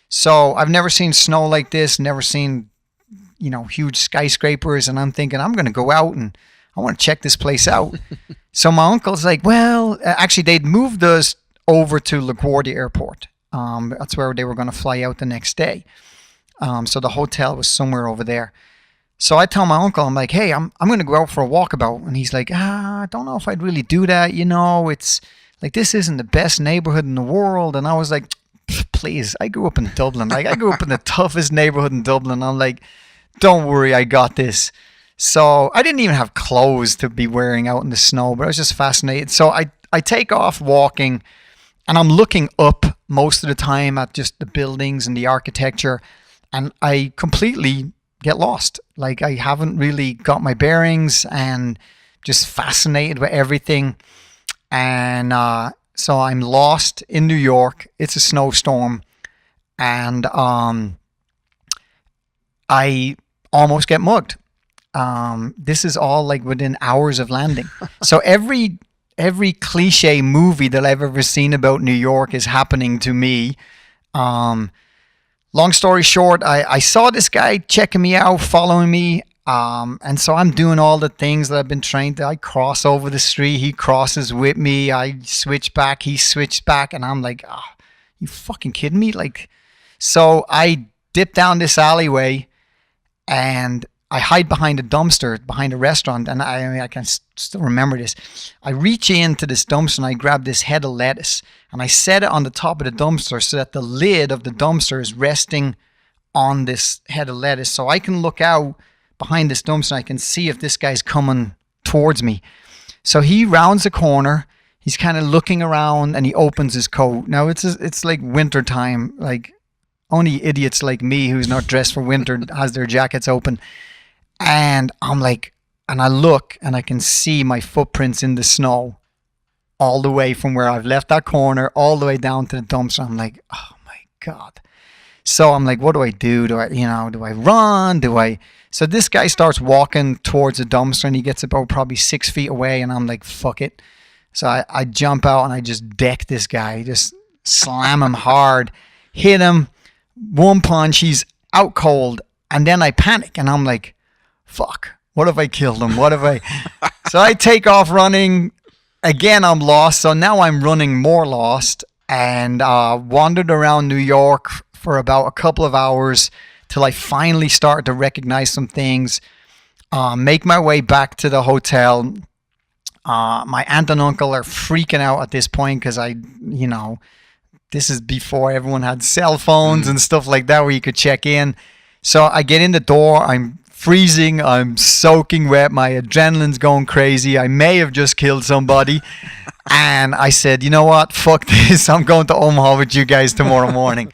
So I've never seen snow like this, never seen, huge skyscrapers. And I'm thinking, I'm going to go out and I want to check this place out. So my uncle's like, well, actually, they'd moved us over to LaGuardia Airport. That's where they were going to fly out the next day. So the hotel was somewhere over there. So I tell my uncle, I'm like, hey, I'm going to go out for a walkabout. And he's like, I don't know if I'd really do that. It's like, this isn't the best neighborhood in the world. And I was like, please, I grew up in Dublin. Like, I grew up in the toughest neighborhood in Dublin. I'm like, don't worry, I got this. So I didn't even have clothes to be wearing out in the snow, but I was just fascinated. So I take off walking, and I'm looking up most of the time at just the buildings and the architecture, and I completely get lost. Like, I haven't really got my bearings and just fascinated with everything. And so I'm lost in New York. It's a snowstorm, and I almost get mugged. This is all like within hours of landing. So every cliche movie that I've ever seen about New York is happening to me. Long story short, I saw this guy checking me out, following me. And so I'm doing all the things that I've been trained to. I cross over the street. He crosses with me. I switch back. He switched back. And I'm like, you fucking kidding me? Like, so I dip down this alleyway and I hide behind a dumpster behind a restaurant. And I can still remember this. I reach into this dumpster and I grab this head of lettuce and I set it on the top of the dumpster so that the lid of the dumpster is resting on this head of lettuce. So I can look out behind this dumpster, I can see if this guy's coming towards me. So he rounds the corner. He's kind of looking around and he opens his coat. Now it's like winter time. Like, only idiots like me who's not dressed for winter has their jackets open. And I'm like, and I look and I can see my footprints in the snow all the way from where I've left that corner all the way down to the dumpster. I'm like, oh my God. So I'm like, what do I do? Do I run? So this guy starts walking towards the dumpster and he gets about probably 6 feet away and I'm like, fuck it. So I jump out and I just deck this guy, just slam him hard, hit him, one punch, he's out cold. And then I panic and I'm like, fuck, what if I killed him? So I take off running. Again, I'm lost. So now I'm running more lost and wandered around New York for about a couple of hours till I finally start to recognize some things, make my way back to the hotel. My aunt and uncle are freaking out at this point because this is before everyone had cell phones and stuff like that where you could check in. So I get in the door, I'm freezing, I'm soaking wet, my adrenaline's going crazy. I may have just killed somebody. And I said, you know what, fuck this, I'm going to Omaha with you guys tomorrow morning.